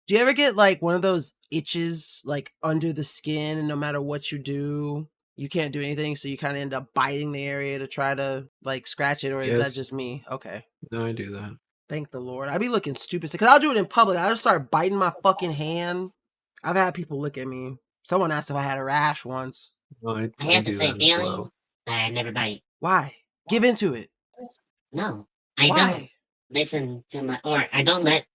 Do you ever get like one of those itches like under the skin, and no matter what you do, you can't do anything, so you kind of end up biting the area to try to like scratch it, or is that Yes. just me? Okay. No, I do that. Thank the Lord. I be looking stupid because I'll do it in public. I just start biting my fucking hand. I've had people look at me. Someone asked if I had a rash once. No, I I have do the same that as feeling, well. but I never bite. Why? Give into it. No, I Why? don't listen to I don't let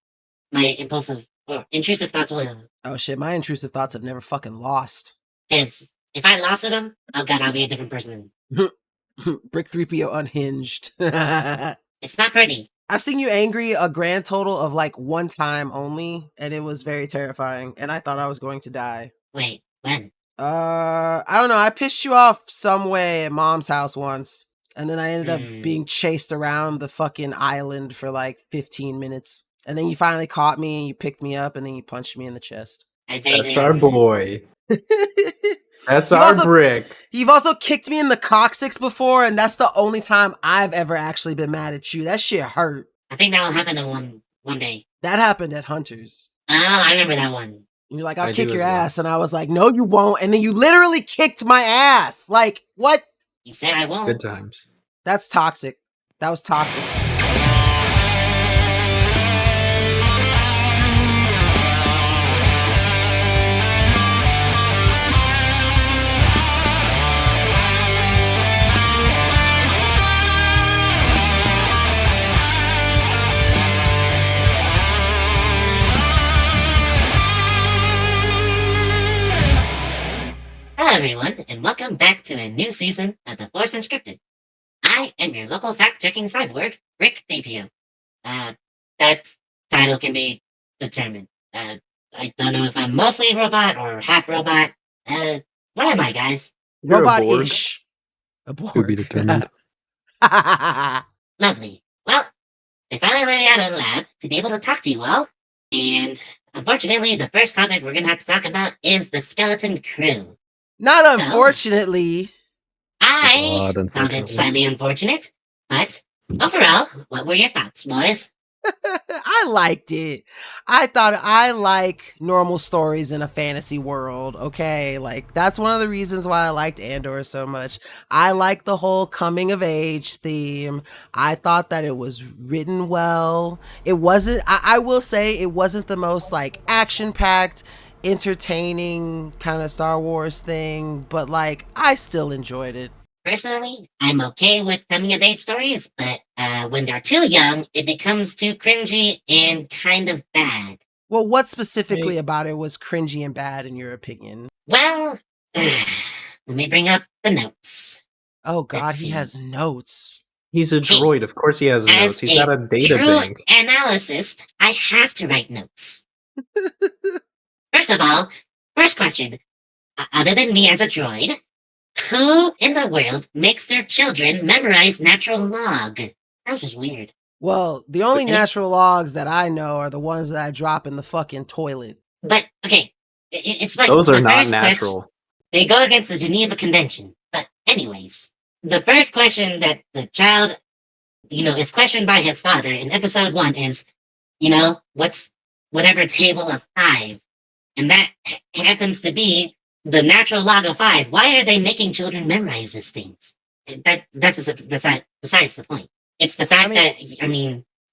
my impulsive or intrusive thoughts oil. Oh shit, my intrusive thoughts have never fucking lost. Because if I lost to them, oh god, I'll be a different person. Brick 3PO unhinged. It's not pretty. I've seen you angry a grand total of like one time only, and it was very terrifying, and I thought I was going to die. Wait, when? I don't know. I pissed you off some way at Mom's house once, and then I ended up being chased around the fucking island for like 15 minutes. And then you finally caught me, and you picked me up, and then you punched me in the chest. That's our boy. That's our brick. You've also kicked me in the coccyx before, and that's the only time I've ever actually been mad at you. That shit hurt. I think that'll happen in one day. That happened at Hunter's. Oh, I remember that one. And you're like, I'll kick your ass. And I was like, no, you won't. And then you literally kicked my ass. Like, what? You said I won't. Good times. That's toxic. That was toxic. Hello everyone, and welcome back to a new season of the Force Unscripted. I am your local fact-checking cyborg, Rick DPO. That title can be determined. I don't know if I'm mostly robot or half robot. What am I, guys? Robot-ish. A Borg. To be determined. Lovely. Well, they finally let me out of the lab to be able to talk to you all. And unfortunately, the first topic we're going to have to talk about is the skeleton crew. Not unfortunately. I found it slightly unfortunate, but overall, what were your thoughts, boys? I liked it. I thought I like normal stories in a fantasy world, okay? Like, that's one of the reasons why I liked Andor so much. I like the whole coming of age theme. I thought that it was written well. It wasn't, I will say, it wasn't the most, like, action-packed, entertaining kind of Star Wars thing, but like I still enjoyed it. Personally, I'm okay with coming of age stories, but when they're too young, it becomes too cringy and kind of bad. Well, what specifically about it was cringy and bad in your opinion? Well, let me bring up the notes. Oh god, he has notes. He's a droid, of course he has notes. He's not a data bank. Analyst, I have to write notes. First of all, first question. Other than me as a droid, who in the world makes their children memorize natural log? That was just weird. Well, the only natural logs that I know are the ones that I drop in the fucking toilet. But, okay, it's like... Those are not natural. They go against the Geneva Convention. But anyways, the first question that the child, is questioned by his father in episode 1 is, what's whatever table of 5? And that happens to be the natural log of 5. Why are they making children memorize these things? That's besides the point. It's the fact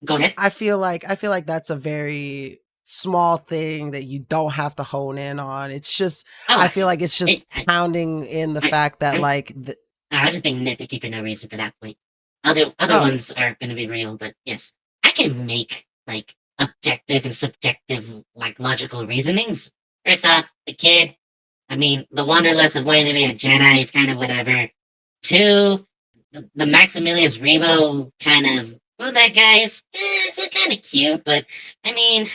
go ahead. I feel like that's a very small thing that you don't have to hone in on. It's just, I feel like it's just pounding in the fact that I'm just being nitpicky for no reason for that point. Other ones are going to be real, but yes, I can make objective and subjective logical reasonings. First off, the kid, the wanderlust of wanting to be a Jedi is kind of whatever. 2, the Maximilius Rebo kind of, who that guy is, it's kind of cute, but I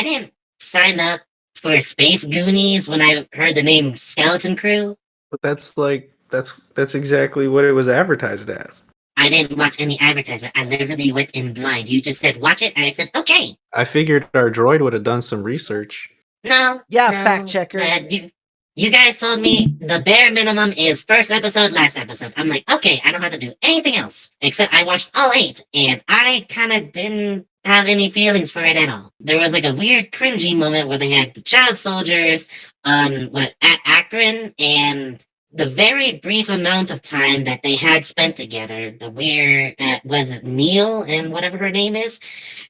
didn't sign up for Space Goonies when I heard the name Skeleton Crew. But that's exactly what it was advertised as. I didn't watch any advertisement. I literally went in blind. You just said, watch it, and I said, okay. I figured our droid would have done some research. No. Fact checker. You guys told me the bare minimum is first episode, last episode. I'm like, okay, I don't have to do anything else. Except I watched all 8, and I kind of didn't have any feelings for it at all. There was like a weird cringy moment where they had the child soldiers on Akron, and the very brief amount of time that they had spent together, the weird was it Neil and whatever her name is,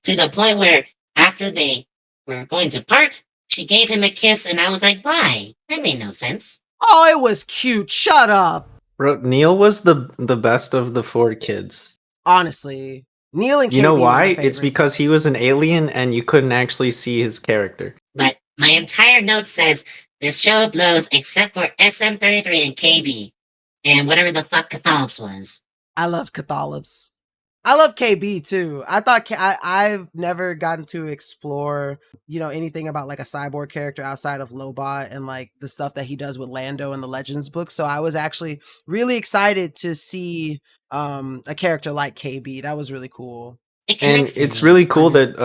to the point where after they were going to part, she gave him a kiss, and I was like, why? That made no sense. Oh, it was cute. Shut up. Bro, Neil was the best of the 4 kids. Honestly, Neil and You know KB were why? my It's favorites. because he was an alien and you couldn't actually see his character. But my entire note says this show blows except for SM33 and KB and whatever the fuck Catholips was. I loved Catholips. I love KB too. I thought I've never gotten to explore, anything about like a cyborg character outside of Lobot and like the stuff that he does with Lando in the Legends book. So I was actually really excited to see a character like KB. That was really cool. And it's really cool that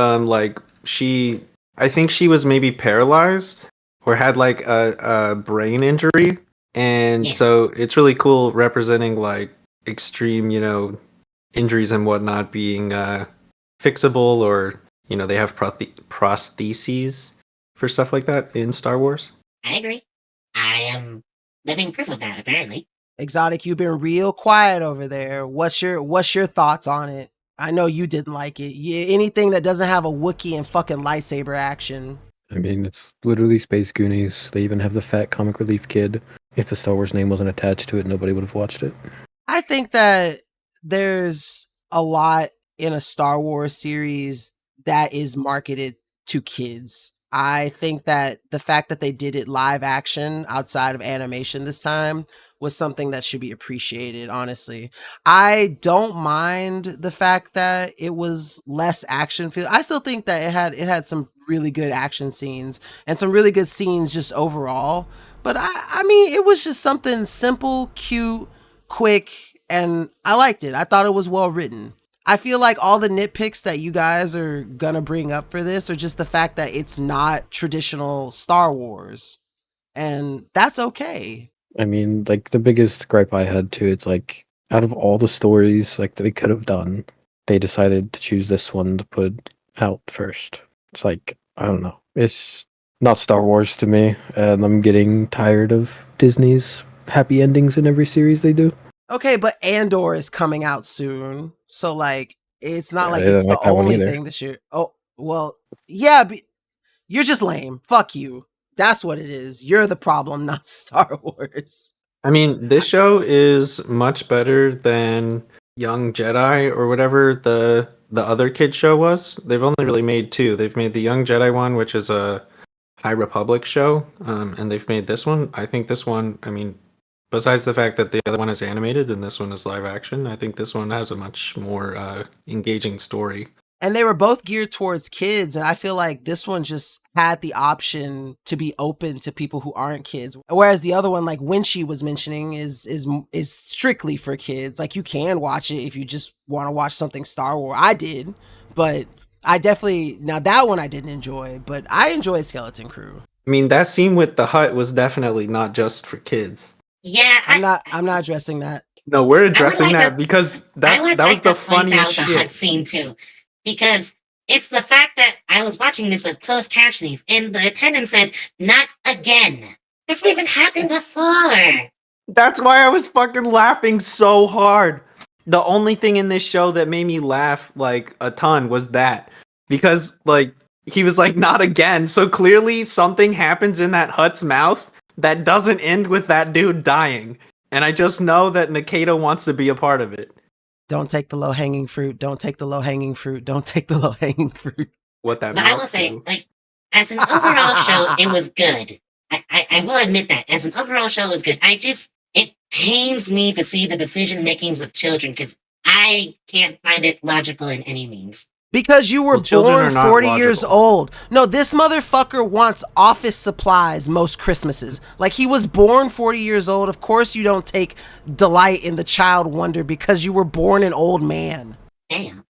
I think she was maybe paralyzed or had like a brain injury, and Yes. so it's really cool representing like extreme, injuries and whatnot being fixable, or they have prostheses for stuff like that in Star Wars. I agree. I am living proof of that, apparently. Exotic, you've been real quiet over there. What's your thoughts on it? I know you didn't like it. Anything that doesn't have a Wookiee and fucking lightsaber action. I mean, it's literally Space Goonies. They even have the fat comic relief kid. If the Star Wars name wasn't attached to it, nobody would have watched it. I think that there's a lot in a Star Wars series that is marketed to kids. I think that the fact that they did it live action outside of animation this time was something that should be appreciated, honestly. I don't mind the fact that it was less action feel. I still think that it had some really good action scenes and some really good scenes just overall. But I mean, it was just something simple, cute, quick, and I liked it. I thought it was well written. I feel like all the nitpicks that you guys are gonna bring up for this are just the fact that it's not traditional Star Wars. And that's okay. I mean, like, the biggest gripe I had too, it's like, out of all the stories like that they could have done, they decided to choose this one to put out first. It's like, I don't know. It's not Star Wars to me, and I'm getting tired of Disney's happy endings in every series they do. Okay, but Andor is coming out soon. So like it's not Yeah, like I it's didn't the like that one only either. thing this year. Oh, well, yeah, but you're just lame. Fuck you. That's what it is. You're the problem, not Star Wars. I mean, this show is much better than Young Jedi or whatever the other kid show was. They've only really made 2. They've made the Young Jedi one, which is a High Republic show, and they've made this one. I think this one, I mean, besides the fact that the other one is animated and this one is live action, I think this one has a much more engaging story. And they were both geared towards kids, and I feel like this one just had the option to be open to people who aren't kids. Whereas the other one, like wen'shi was mentioning, is strictly for kids. Like you can watch it if you just want to watch something Star Wars. I did, but I definitely now that one I didn't enjoy, but I enjoyed Skeleton Crew. I mean, that scene with the hut was definitely not just for kids. Yeah, I'm not addressing that. No, we're addressing like that to- because that was the funniest the hut shit. scene too, because it's the fact that I was watching this with closed captionings, and the attendant said, "Not again." This means it happened before. That's why I was fucking laughing so hard. The only thing in this show that made me laugh like a ton was that, because like he was like, "Not again." So clearly something happens in that hut's mouth that doesn't end with that dude dying. And I just know that Nikita wants to be a part of it. Don't take the low hanging fruit. Don't take the low hanging fruit. Don't take the low hanging fruit. What that But I mouth will say, do. like, as an overall show, it was good. I will admit that. As an overall show, it was good. It pains me to see the decision makings of children because I can't find it logical in any means. Because you were Well, children born are not 40 years logical. old. No, this motherfucker wants office supplies most Christmases. Like, he was born 40 years old. Of course you don't take delight in the child wonder because you were born an old man. Damn.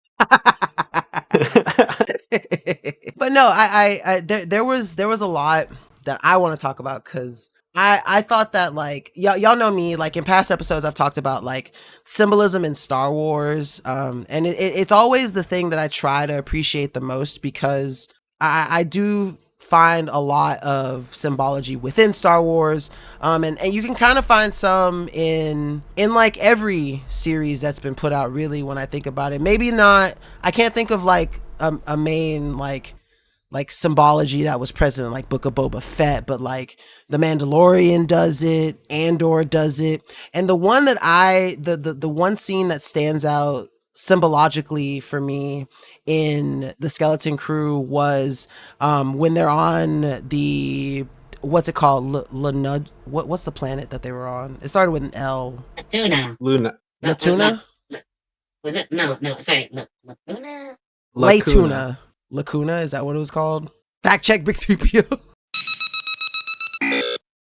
But no, there was a lot that I want to talk about because I thought that like y'all know me, like in past episodes I've talked about like symbolism in Star Wars, and it's always the thing that I try to appreciate the most because I do find a lot of symbology within Star Wars, and you can kind of find some in like every series that's been put out, really, when I think about it. Maybe not, I can't think of like a main like symbology that was present in like Book of Boba Fett, but like The Mandalorian does it, Andor does it. And the one that the one scene that stands out symbologically for me in the Skeleton Crew was when they're on the, what's it called? What's the planet that they were on? It started with an L. Tuna. Luna. Latuna? Was it? No, sorry. Luna? Laytuna. Lacuna, is that what it was called? Fact check, Brick 3PO.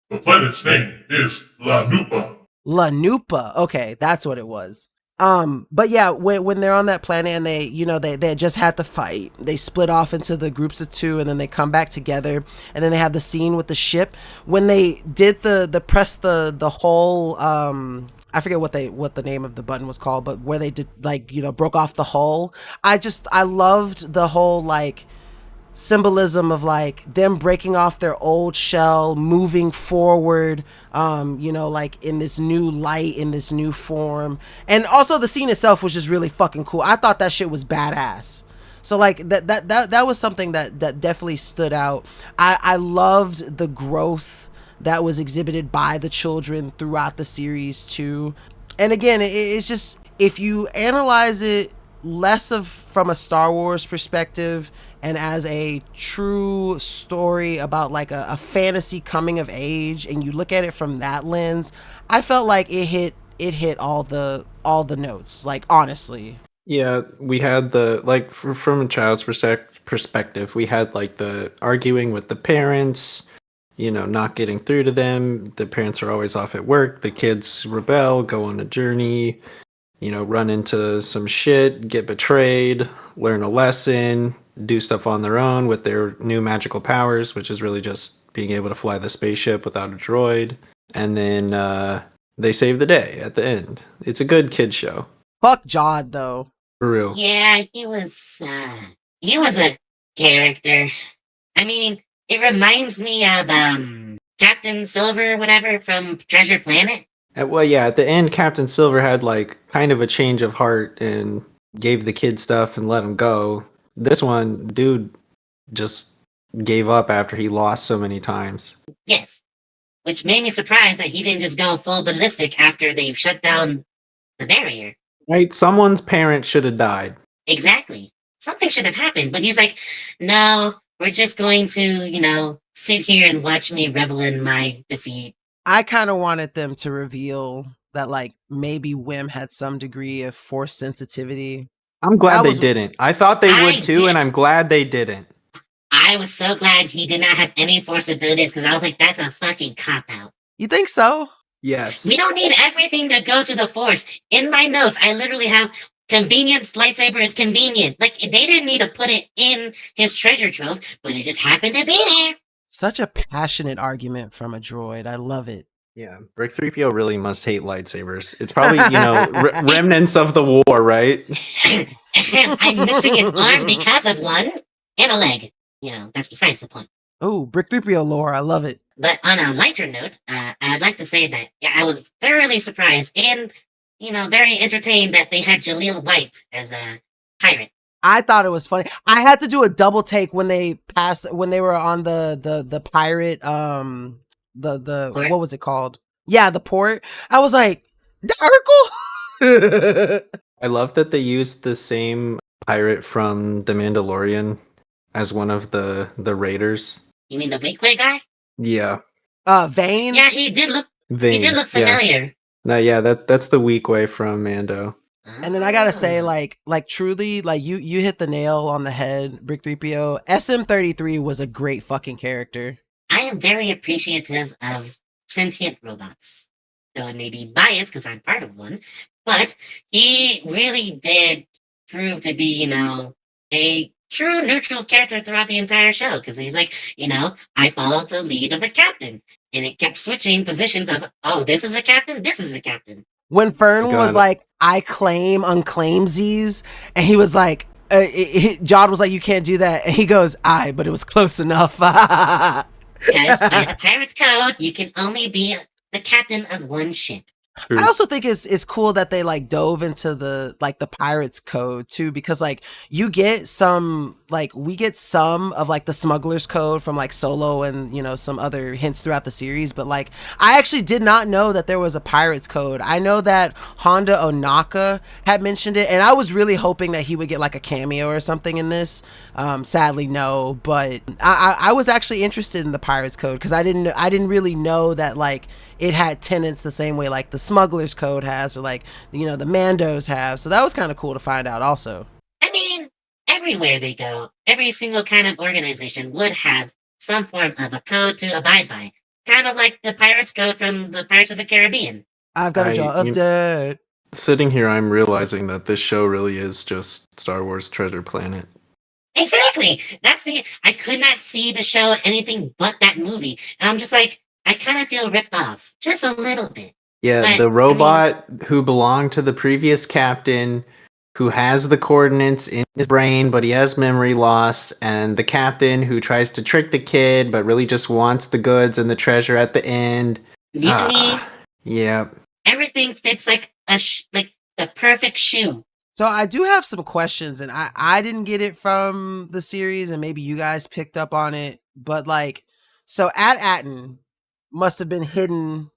The planet's name is La Nupa. La Nupa. Okay, that's what it was. But yeah, when they're on that planet and they had just had the fight, they split off into the groups of two and then they come back together, and then they have the scene with the ship when they did the press the whole I forget what the name of the button was called, but where they did like, broke off the hull. I loved the whole like symbolism of like them breaking off their old shell, moving forward, like in this new light, in this new form. And also the scene itself was just really fucking cool. I thought that shit was badass. So like that was something that definitely stood out. I loved the growth that was exhibited by the children throughout the series too. And again, it's just, if you analyze it less of from a Star Wars perspective and as a true story about like a fantasy coming of age, and you look at it from that lens, I felt like it hit all the notes, like, honestly. Yeah, we had the, like, from a child's perspective, we had like the arguing with the parents, not getting through to them. The parents are always off at work. The kids rebel, go on a journey, run into some shit, get betrayed, learn a lesson, do stuff on their own with their new magical powers, which is really just being able to fly the spaceship without a droid. And then they save the day at the end. It's a good kid show. Fuck Jod, though. For real. Yeah, he was a character. I mean, it reminds me of Captain Silver or whatever from Treasure Planet. Well, yeah, at the end, Captain Silver had like kind of a change of heart and gave the kid stuff and let him go. This one, dude just gave up after he lost so many times. Yes, which made me surprised that he didn't just go full ballistic after they shut down the barrier. Right? Someone's parent should have died. Exactly. Something should have happened, but he's like, no, we're just going to, sit here and watch me revel in my defeat. I kind of wanted them to reveal that, like, maybe Wim had some degree of force sensitivity. I'm glad they didn't. I thought they would too, and I'm glad they didn't. I was so glad he did not have any force abilities, because I was like, that's a fucking cop-out. You think so? Yes. We don't need everything to go to the force. In my notes, I literally have convenience lightsaber is convenient. Like, they didn't need to put it in his treasure trove, but it just happened to be there. Such a passionate argument from a droid. I love it. Yeah, Brick 3PO really must hate lightsabers. It's probably, remnants of the war, right? I'm missing an arm because of one, and a leg. That's besides the point. Oh, Brick 3PO lore. I love it. But on a lighter note, I'd like to say that I was thoroughly surprised and, very entertained that they had Jaleel White as a pirate. I thought it was funny. I had to do a double take when they were on the pirate, the port? What was it called? Yeah, the port. I was like, Urkel? I love that they used the same pirate from The Mandalorian as one of the raiders. You mean the Weequay guy? Yeah. Vane? Yeah, he did look Vane. He did look familiar. Yeah. No, yeah, that's the weak way from Mando. And then I gotta say, like truly, like you hit the nail on the head, Brick 3PO. SM33 was a great fucking character. I am very appreciative of sentient robots. Though I may be biased because I'm part of one, but he really did prove to be, a true neutral character throughout the entire show because he's like, I followed the lead of the captain, and it kept switching positions of, oh, this is the captain, this is the captain. When Fern was God. like, I claim unclaimsies, and he was like, Jod was like, you can't do that, and he goes, but it was close enough. Because by the pirate's code, you can only be the captain of one ship. I also think it's cool that they like dove into the pirates code too, because like you get some, like we get some of like the smuggler's code from like Solo and some other hints throughout the series, but like I actually did not know that there was a pirates code. I know that Honda Onaka had mentioned it, and I was really hoping that he would get like a cameo or something in this. Sadly no, but I was actually interested in the pirates code because I didn't really know that like it had tenets the same way like the smuggler's code has, or like the Mandos have. So that was kind of cool to find out also. I mean, everywhere they go, every single kind of organization would have some form of a code to abide by. Kind of like the Pirates Code from the Pirates of the Caribbean. I've got a jaw of dirt. Sitting here, I'm realizing that this show really is just Star Wars Treasure Planet. Exactly! I could not see the show anything but that movie. And I'm just like, I kind of feel ripped off. Just a little bit. Yeah, But, the robot who belonged to the previous captain, who has the coordinates in his brain, but he has memory loss, and the captain who tries to trick the kid, but really just wants the goods and the treasure at the end. Mutiny, Yeah. everything fits like like the perfect shoe. So I do have some questions, and I didn't get it from the series, and maybe you guys picked up on it, but like, so Atten must have been hidden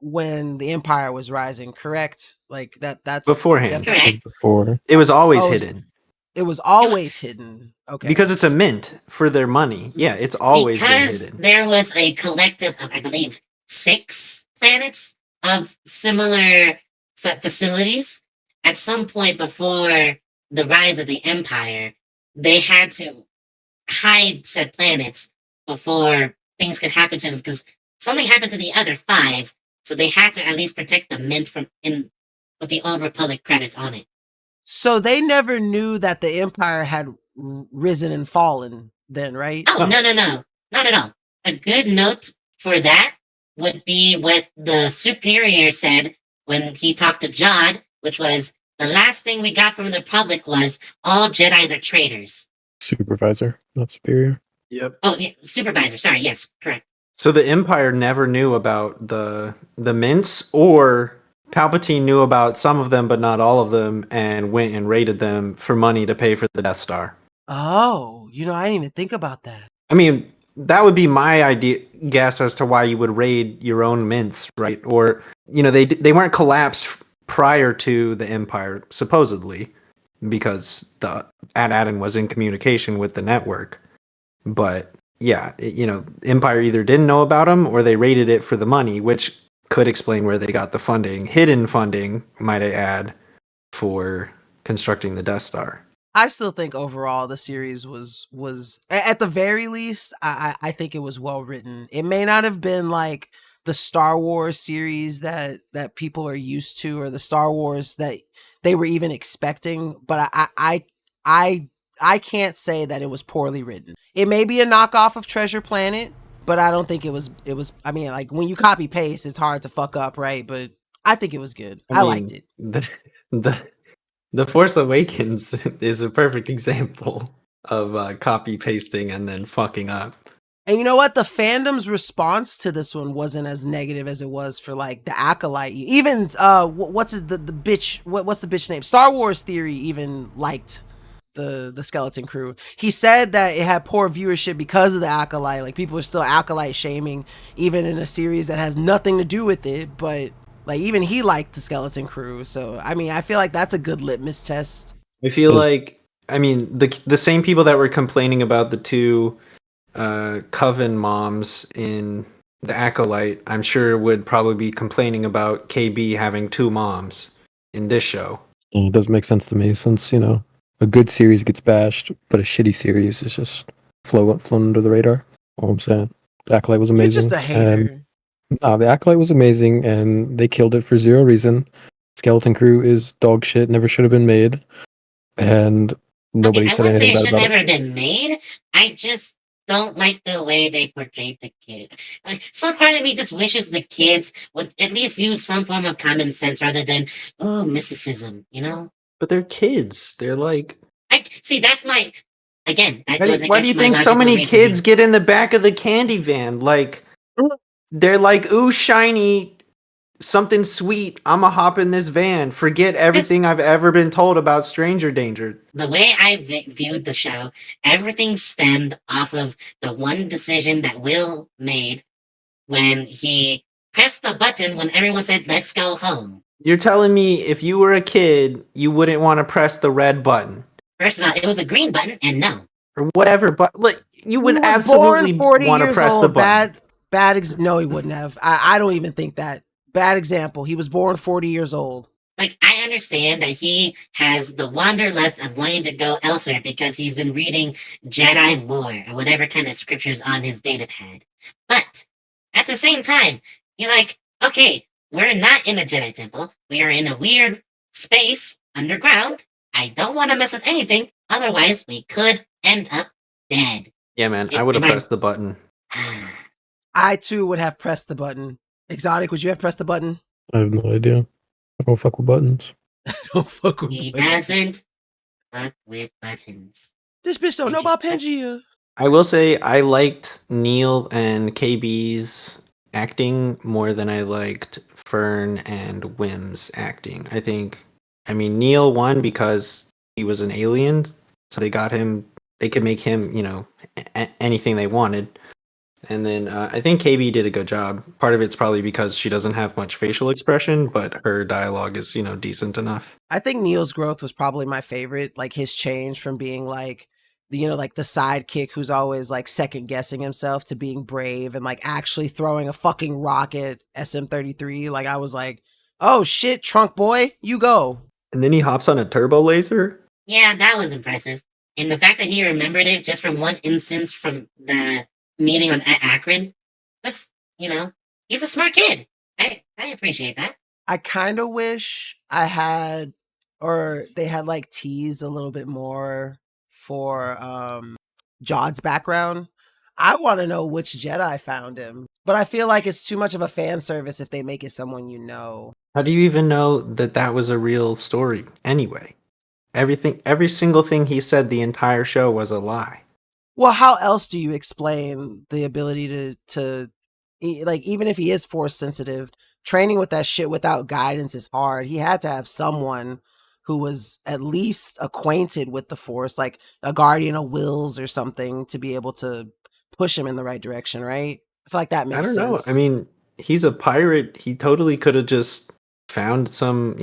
when the Empire was rising, correct? Like that's Beforehand. Correct. Before. It was always Oh, hidden. It was always hidden. Okay. Because it's a mint for their money. Yeah, it's always been Because hidden. there was a collective of, I believe, 6 planets of similar facilities. At some point before the rise of the Empire, they had to hide said planets before things could happen to them because something happened to the other 5, so they had to at least protect the mint with the Old Republic credits on it. So they never knew that the Empire had risen and fallen then, right? Oh, no, not at all. A good note for that would be what the superior said when he talked to Jod, which was, the last thing we got from the Republic was, all Jedis are traitors. Supervisor, not superior. Yep. Oh, yeah, supervisor, sorry, yes, correct. So the Empire never knew about the mints, or Palpatine knew about some of them but not all of them, and went and raided them for money to pay for the Death Star. Oh, I didn't even think about that. I mean, that would be my guess as to why you would raid your own mints, right? Or they weren't collapsed prior to the Empire, supposedly, because the Atten was in communication with the network. But yeah, Empire either didn't know about them or they raided it for the money, which could explain where they got the funding, hidden funding, might I add, for constructing the Death Star. I still think overall the series was at the very least, I think it was well written. It may not have been like the Star Wars series that people are used to, or the Star Wars that they were even expecting, but I can't say that it was poorly written. It may be a knockoff of Treasure Planet, but I don't think it was. I mean, like when you copy paste, it's hard to fuck up, right? But I think it was good. I liked it. The Force Awakens is a perfect example of copy pasting and then fucking up. And you know what? The fandom's response to this one wasn't as negative as it was for like the Acolyte. Even what's the bitch? What's the bitch name? Star Wars Theory even liked the Skeleton Crew. He said that it had poor viewership because of the Acolyte. Like people are still Acolyte shaming, even in a series that has nothing to do with it. But like even he liked the Skeleton Crew. So I mean, I feel like that's a good litmus test. I feel like, I mean, the same people that were complaining about the 2 Coven moms in the Acolyte, I'm sure would probably be complaining about KB having 2 moms in this show. It doesn't make sense to me, since a good series gets bashed, but a shitty series is just flown under the radar. All I'm saying, the Acolyte was amazing. You're just a hater. The Acolyte was amazing, and they killed it for zero reason. Skeleton Crew is dog shit, never should have been made. And Nobody I said wouldn't say anything it bad should about it. never have been made. I just don't like the way they portrayed the kid. Some part of me just wishes the kids would at least use some form of common sense rather than, oh, mysticism, you know? But they're kids. They're like, I see, that's my, again, that why goes why do you against my think so logical many reasoning. kids get in the back of the candy van? Like, they're like, ooh, shiny, something sweet. I'ma hop in this van. Forget everything I've ever been told about stranger danger. The way I viewed the show, everything stemmed off of the one decision that Will made when he pressed the button when everyone said, let's go home. You're telling me if you were a kid, you wouldn't want to press the red button First of all, it was a green button, and no. or whatever, but like you He would was absolutely born 40 want to years press the old. button. No, he wouldn't have. I don't even think that. Bad example. He was born 40 years old. Like, I understand that he has the wanderlust of wanting to go elsewhere because he's been reading Jedi lore or whatever kind of scriptures on his data pad. But at the same time, you're like, okay, we're not in a Jedi temple. We are in a weird space underground. I don't want to mess with anything. Otherwise, we could end up dead. Yeah, man, I would have Am I- pressed the button. I too would have pressed the button. Exotic, would you have pressed the button? I have no idea. I don't fuck with buttons. Don't fuck with He buttons. doesn't fuck with buttons. This bitch don't know about Pangea. I will say I liked Neil and KB's acting more than I liked Fern and Wim's acting. I mean, Neil won because he was an alien, so they could make him, anything they wanted. And then I think KB did a good job. Part of it's probably because she doesn't have much facial expression, but her dialogue is, decent enough. I think Neil's growth was probably my favorite. Like his change from being like like the sidekick who's always like second guessing himself to being brave and like actually throwing a fucking rock at SM-33. Like I was like, oh shit, trunk boy, you go. And then he hops on a turbo laser. Yeah, that was impressive. And the fact that he remembered it just from one instance from the meeting on Akron was, he's a smart kid. I appreciate that. I kind of wish I had, or they had like teased a little bit more for Jod's background. I want to know which Jedi found him, but I feel like it's too much of a fan service if they make it someone you know. How do you even know that was a real story anyway? Every single thing he said the entire show was a lie. Well, how else do you explain the ability to like, even if he is force sensitive, training with that shit without guidance is hard. He had to have someone who was at least acquainted with the force, like a guardian of wills or something, to be able to push him in the right direction, right? I feel like that makes sense. I don't know. I mean, he's a pirate. He totally could have just found some,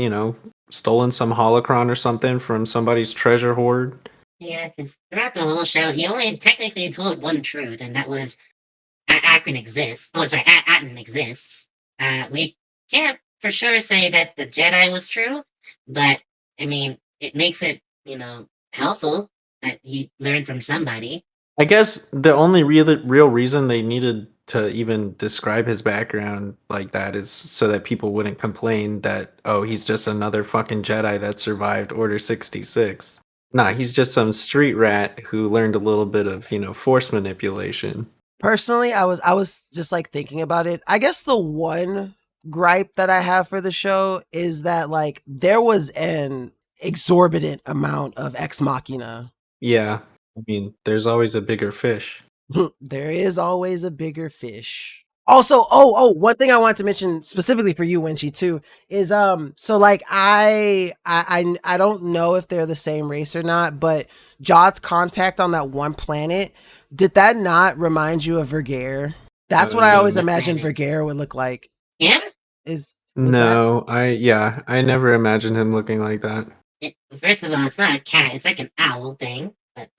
stolen some holocron or something from somebody's treasure hoard. Yeah, because throughout the whole show, he only technically told one truth, and that was Akron exists. Oh, sorry, Atten exists. We can't for sure say that the Jedi was true, but, I mean, it makes it, helpful that he learned from somebody. I guess the only real reason they needed to even describe his background like that is so that people wouldn't complain that, oh, he's just another fucking Jedi that survived Order 66. Nah, he's just some street rat who learned a little bit of, force manipulation. Personally, I was just like thinking about it. I guess the one gripe that I have for the show is that like there was an exorbitant amount of ex machina. Yeah, I mean, there's always a bigger fish. There is always a bigger fish. Also, one thing I want to mention specifically for you, wen'shi, too, is so like I don't know if they're the same race or not, but Jod's contact on that one planet, did that not remind you of Vergere? That's what I always imagined Vergere would look like. Him? No, I never imagined him looking like that. First of all, it's not a cat, it's like an owl thing. But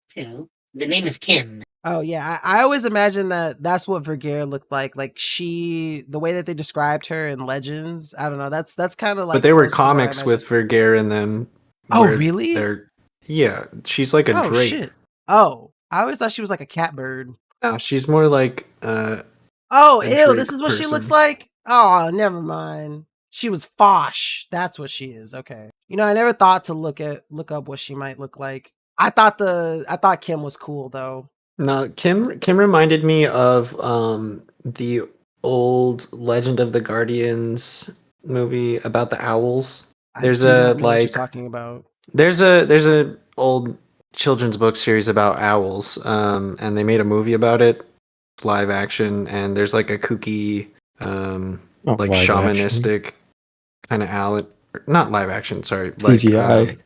two, the name is Kim. Oh yeah, I always imagined that's what Vergere looked like. Like the way that they described her in Legends, I don't know. That's kind of like. But there were close to what I comics imagined. with Vergere in them. Oh where really? Yeah, she's like a Oh drape. shit. Oh, I always thought she was like a catbird. No, she's more like Oh, a ew, drape this is what she looks person. like? Oh, never mind. She was Fosh. That's what she is. Okay. I never thought to look up what she might look like. I thought Kim was cool though. No, Kim reminded me of the old Legend of the Guardians movie about the owls. I There's do a not know what you're like talking about. there's a old children's book series about owls, and they made a movie about it. It's live action, and there's like a kooky, like live action. shamanistic kind of owl. Not live action, sorry, like CGI.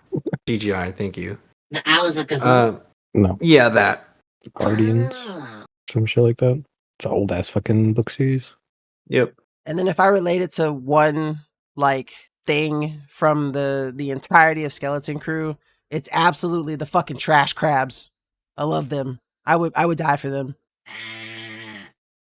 CGI. Thank you. The owls of Cahoon. No, Yeah, that. Guardians, Ah. some shit like that. It's an old ass fucking book series. Yep. And then if I relate it to one like thing from the entirety of Skeleton Crew, it's absolutely the fucking trash crabs. I love them. I would die for them.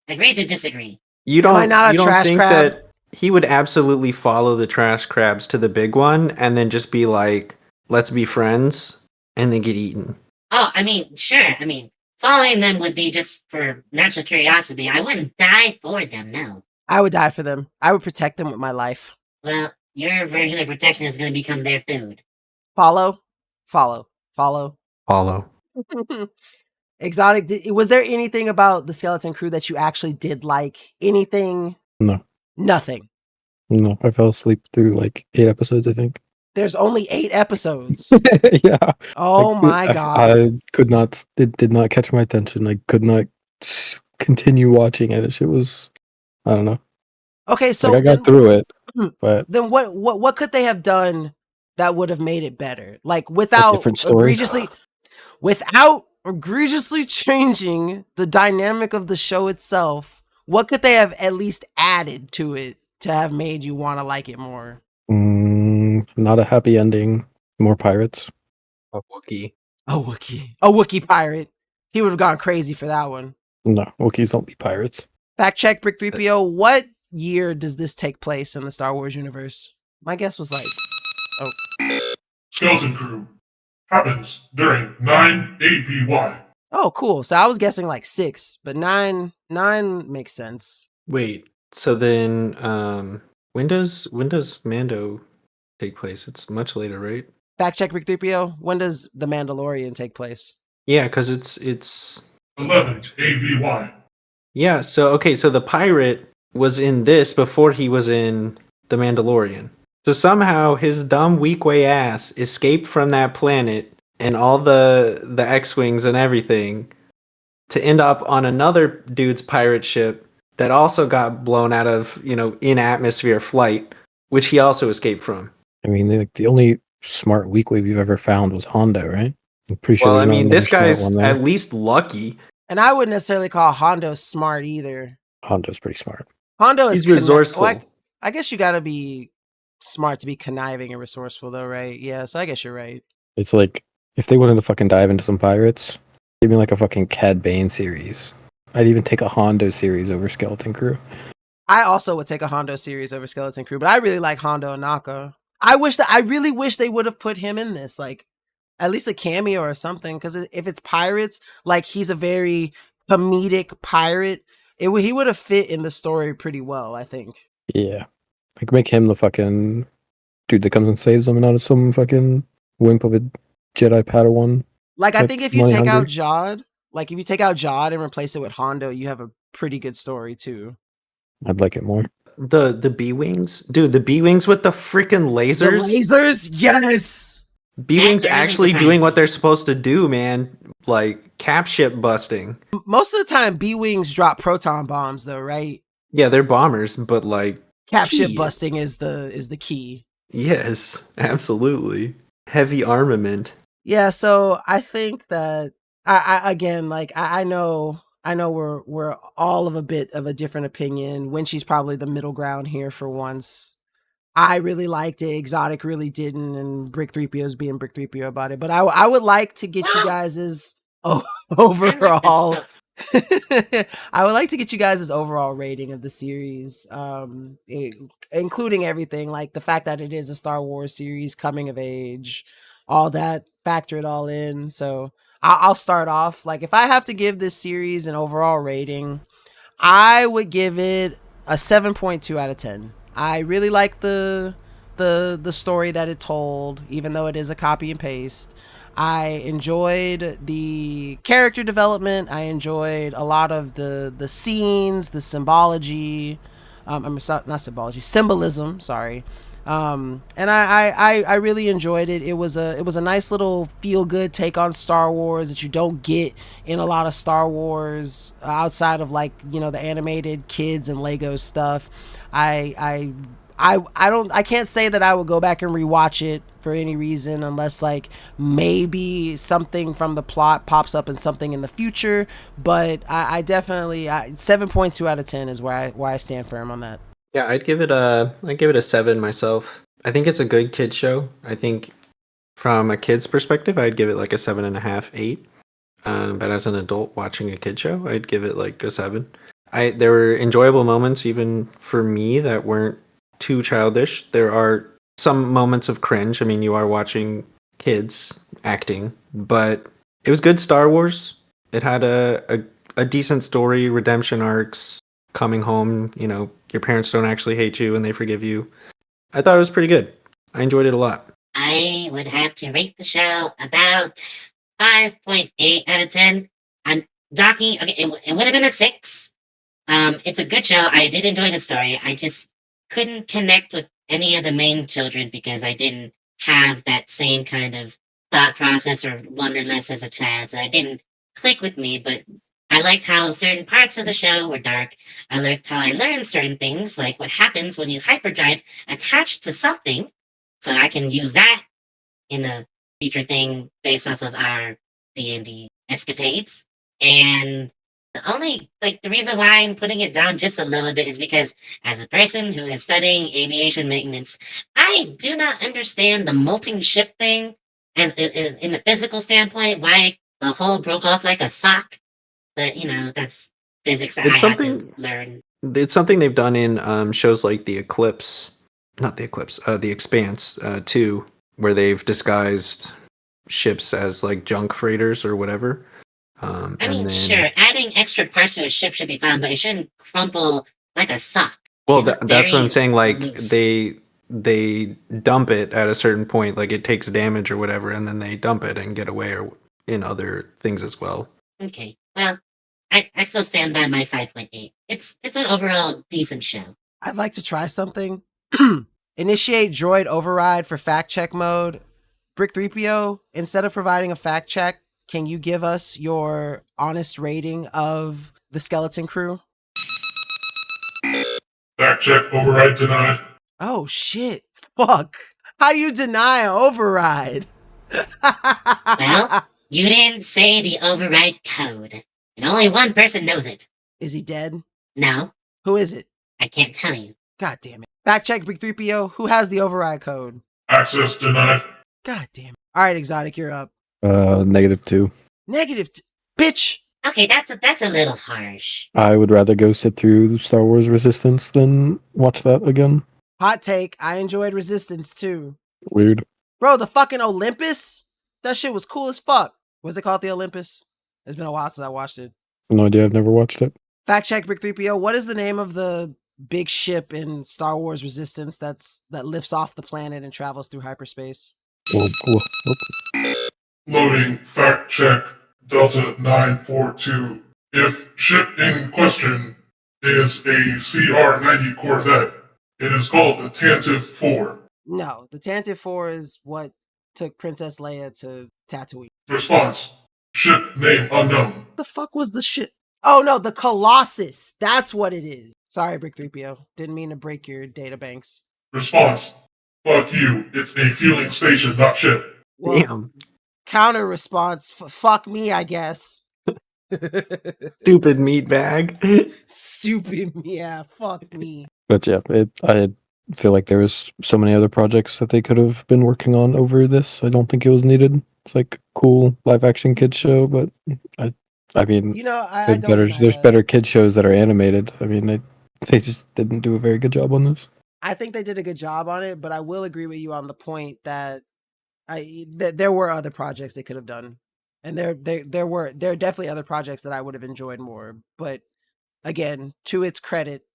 Agree to disagree. You Am I don't. not a You don't trash think crab? that he would absolutely follow the trash crabs to the big one and then just be like, "Let's be friends," and then get eaten? Oh, I mean, sure. I mean, following them would be just for natural curiosity. I wouldn't die for them, no. I would die for them. I would protect them with my life. Well, your version of protection is going to become their food. Follow. Follow. Exotic. Was there anything about the Skeleton Crew that you actually did like? Anything? No. Nothing. No, I fell asleep through like 8 episodes, I think. There's only 8 episodes. Yeah. Oh Like, my god. I could not. It did not catch my attention. I could not continue watching it. That shit was. I don't know. Okay, so Like, I got then, through it, but then what could they have done that would have made it better? Like without different story. egregiously changing the dynamic of the show itself, what could they have at least added to it to have made you want to like it more? Not a happy ending. More pirates. A Wookiee. A Wookiee pirate. He would have gone crazy for that one. No, Wookiees don't be pirates. Fact check, Brick 3PO. What year does this take place in the Star Wars universe? My guess was like, Skeleton Crew happens during 9 APY. oh, cool. So I was guessing like 6, but 9 makes sense. Wait. So then, when does Mando take place? It's much later, right? Fact check, Brick 3PO. When does The Mandalorian take place? Yeah, because it's 11 APY. yeah. So okay, so the pirate was in this before he was in the Mandalorian. So somehow his dumb weak way ass escaped from that planet and all the X-wings and everything to end up on another dude's pirate ship that also got blown out of, in atmosphere flight, which he also escaped from. I mean, the only smart weak wave you've ever found was Hondo, right? I'm pretty sure. Well, I there's not mean, another this smart guy's one there. at least lucky. And I wouldn't necessarily call Hondo smart either. Hondo's pretty smart. Hondo is He's resourceful. I guess you gotta be smart to be conniving and resourceful, though, right? Yeah, so I guess you're right. It's like if they wanted to fucking dive into some pirates, give me like a fucking Cad Bane series. I'd even take a Hondo series over Skeleton Crew. I also would take a Hondo series over Skeleton Crew, but I really like Hondo and Naka. I really wish they would have put him in this, like at least a cameo or something. Because if it's pirates, like he's a very comedic pirate, he would have fit in the story pretty well, I think. Yeah. Like make him the fucking dude that comes and saves them and not some fucking wimp of a Jedi Padawan. Like I That's think if you money take out hungry. Jod and replace it with Hondo, you have a pretty good story too. I'd like it more. The B-wings? Dude, the B-wings with the freaking lasers? The lasers, yes. B-wings That really actually surprised doing me. what they're supposed to do, man. Like, cap ship busting. Most of the time, B-wings drop proton bombs, though, right? Yeah, they're bombers, but like... Cap ship Shit. busting is the key. Yes, absolutely. Heavy armament. Yeah, so I think that I know we're all of a bit of a different opinion. Wen'shi's probably the middle ground here for once. I really liked it. Exotic really didn't, and Brick 3PO's being Brick 3PO about it. But I would like to get you guys' overall. I would like to get you guys' overall rating of the series, including everything, like the fact that it is a Star Wars series, coming of age, all that, factor it all in. So I'll start off. Like, if I have to give this series an overall rating, I would give it a 7.2 out of 10. I really like the story that it told, even though it is a copy and paste. I enjoyed the character development. I enjoyed a lot of the scenes, the symbology. Not symbology, symbolism. Sorry. And I really enjoyed it. It was a nice little feel good take on Star Wars that you don't get in a lot of Star Wars outside of like, you know, the animated kids and Lego stuff. I can't say that I would go back and rewatch it for any reason unless like maybe something from the plot pops up in something in the future. But I definitely 7.2 out of 10 is where I stand firm on that. Yeah, I'd give it a 7 myself. I think it's a good kid show. I think from a kid's perspective, I'd give it like a 7.5, 8. But as an adult watching a kid show, I'd give it like a 7. There were enjoyable moments even for me that weren't too childish. There are some moments of cringe. I mean, you are watching kids acting, but it was good Star Wars. It had a decent story, redemption arcs, coming home, you know, your parents don't actually hate you and they forgive you. I thought it was pretty good. I enjoyed it a lot. I would have to rate the show about 5.8 out of 10. I'm docking. Okay, it would have been a 6. It's a good show. I did enjoy the story. I just couldn't connect with any of the main children because I didn't have that same kind of thought process or wonderlust as a child. So it didn't click with me, but I liked how certain parts of the show were dark. I liked how I learned certain things, like what happens when you hyperdrive attached to something. So I can use that in a future thing based off of our D&D escapades. And the reason why I'm putting it down just a little bit is because as a person who is studying aviation maintenance, I do not understand the molting ship thing as in a physical standpoint, why the hull broke off like a sock. But, you know, that's physics that It's I have something to learn. it's something they've done in shows like The Eclipse, not The Eclipse, The Expanse, too, where they've disguised ships as like junk freighters or whatever. I mean, sure, adding extra parts to a ship should be fine, but it shouldn't crumple like a sock. Well, They look that's what I'm very saying. Like loose. they dump it at a certain point, like it takes damage or whatever, and then they dump it and get away or in other things as well. Okay, well, I still stand by my 5.8. It's an overall decent show. I'd like to try something. Initiate droid override for fact check mode. Brick 3PO, instead of providing a fact check, can you give us your honest rating of the Skeleton Crew? Fact check override denied. Oh shit. Fuck. How do you deny an override? Well, you didn't say the override code, and only one person knows it. Is he dead? No, Who is it? I can't tell you. God damn it. Fact check Brick 3PO. Who has the override code? Access denied. God damn it. All right, Exotic, you're up. -2. Bitch. Okay, that's a little harsh. I would rather go sit through the Star Wars Resistance than watch that again. Hot take. I enjoyed Resistance too. Weird. Bro, the fucking Olympus? That shit was cool as fuck. Was it called the Olympus? It's been a while since I watched it. No idea. I've never watched it. Fact check Brick 3PO. What is the name of the big ship in Star Wars Resistance that lifts off the planet and travels through hyperspace? Loading fact check Delta 942. If ship in question is a CR-90 Corvette, it is called the Tantive 4. No, the Tantive 4 is what took Princess Leia to Tatooine. Response. Ship name unknown. The fuck was the ship? Oh no, the Colossus. That's what it is. Sorry, Brick 3PO. Didn't mean to break your data banks. Response. Fuck you. It's a fueling station, not ship. Well, Damn. counter response. Fuck me, I guess. Stupid meat bag. Stupid. Yeah, fuck me. But yeah, I feel like there was so many other projects that they could have been working on over this. I don't think it was needed. It's like cool live action kids show, but I mean, You know, I don't deny there's that. better kids shows that are animated. I mean, they just didn't do a very good job on this. I think they did a good job on it, but I will agree with you on the point that there were other projects they could have done, and there are definitely other projects that I would have enjoyed more. But again, to its credit,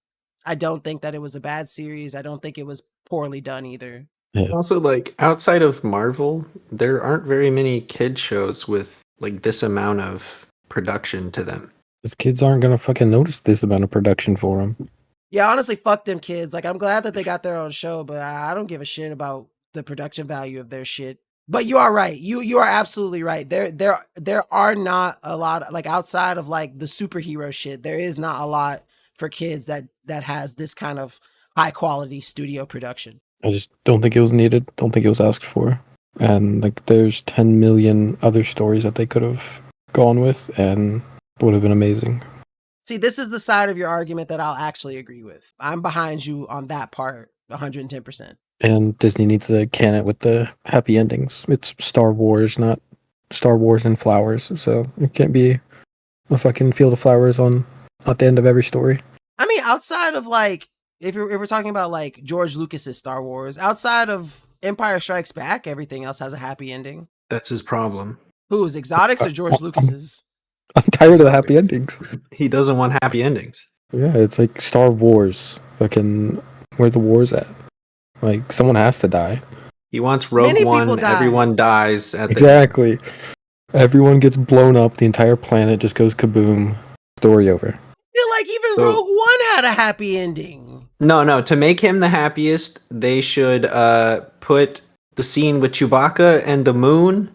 I don't think that it was a bad series. I don't think it was poorly done either. Yeah. Also, like outside of Marvel, there aren't very many kid shows with like this amount of production to them. These kids aren't gonna fucking notice this amount of production for them. Yeah, honestly, fuck them kids. Like, I'm glad that they got their own show, but I don't give a shit about the production value of their shit. But you are right. You are absolutely right. There are not a lot, like, outside of like the superhero shit. There is not a lot for kids that has this kind of high quality studio production. I just don't think it was needed. Don't think it was asked for. And like, there's 10 million other stories that they could have gone with, and would have been amazing. See, this is the side of your argument that I'll actually agree with. I'm behind you on that part, 110%. And Disney needs to can it with the happy endings. It's Star Wars, not Star Wars and flowers. So it can't be a fucking field of flowers at the end of every story. I mean, outside of like, if we're talking about like George Lucas's Star Wars, outside of Empire Strikes Back, everything else has a happy ending. That's his problem. Whose, Exotics or George Lucas's? I'm tired of the happy endings. He doesn't want happy endings. Yeah, it's like Star Wars. Fucking, where the war's at? Like, someone has to die. He wants Rogue Many people One. die. Everyone dies at the Exactly. Everyone gets blown up. The entire planet just goes kaboom. Story over. I feel like even So- Rogue One had a happy ending. No. To make him the happiest, they should put the scene with Chewbacca and the moon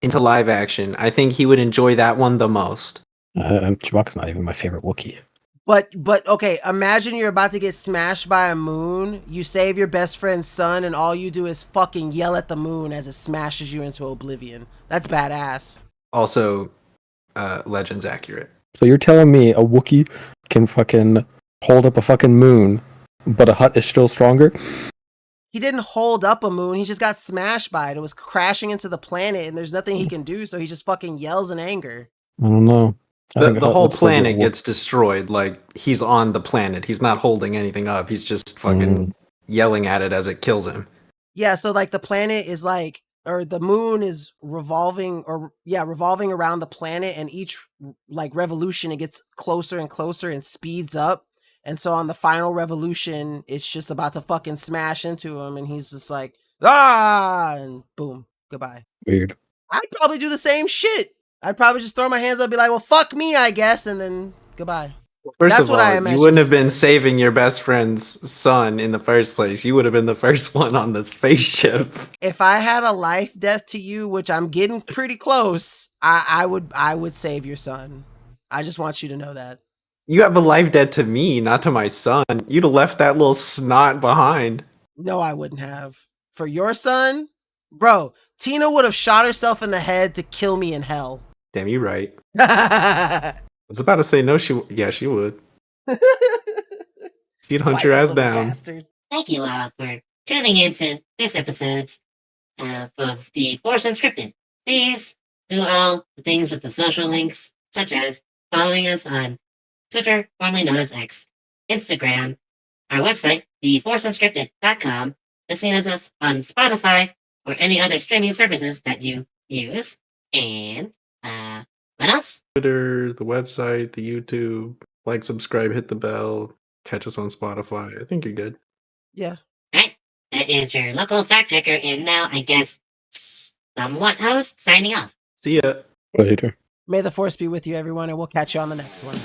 into live action. I think he would enjoy that one the most. Chewbacca's not even my favorite Wookiee. But okay, imagine you're about to get smashed by a moon. You save your best friend's son, and all you do is fucking yell at the moon as it smashes you into oblivion. That's badass. Also, Legends accurate. So you're telling me a Wookiee can fucking hold up a fucking moon, but a Hutt is still stronger? He didn't hold up a moon. He just got smashed by it. It was crashing into the planet, and there's nothing he can do. So he just fucking yells in anger. I don't know. I think The Hutt whole would still be a planet Wook- gets destroyed. Like, he's on the planet. He's not holding anything up. He's just fucking yelling at it as it kills him. Yeah, so like the planet is like, or the moon is revolving around the planet, and each like revolution it gets closer and closer and speeds up. And so on the final revolution, it's just about to fucking smash into him, and he's just like, and boom, goodbye. Weird. I'd probably do the same shit. I'd probably just throw my hands up and be like, well, fuck me, I guess, and then goodbye. First That's of what I all, imagine you wouldn't have you been saying. saving your best friend's son in the first place. You would have been the first one on the spaceship. If I had a life death to you, which I'm getting pretty close, I would save your son. I just want you to know that. You have a life debt to me, not to my son. You'd have left that little snot behind. No, I wouldn't have. For your son, bro, Tina would have shot herself in the head to kill me in hell. Damn, you right. I was about to say no, she would. She'd hunt your ass Spiteful little down. bastard. Thank you all for tuning into this episode of the Force Unscripted. Please do all the things with the social links, such as following us on Twitter, formerly known as X, Instagram, our website, theforceunscripted.com, listening to us on Spotify or any other streaming services that you use, and what else? Twitter, the website, the YouTube. Like, subscribe, hit the bell. Catch us on Spotify. I think you're good. Yeah. Alright, that is your local fact checker, and now I guess somewhat host signing off. See ya. Later. May the force be with you, everyone, and we'll catch you on the next one.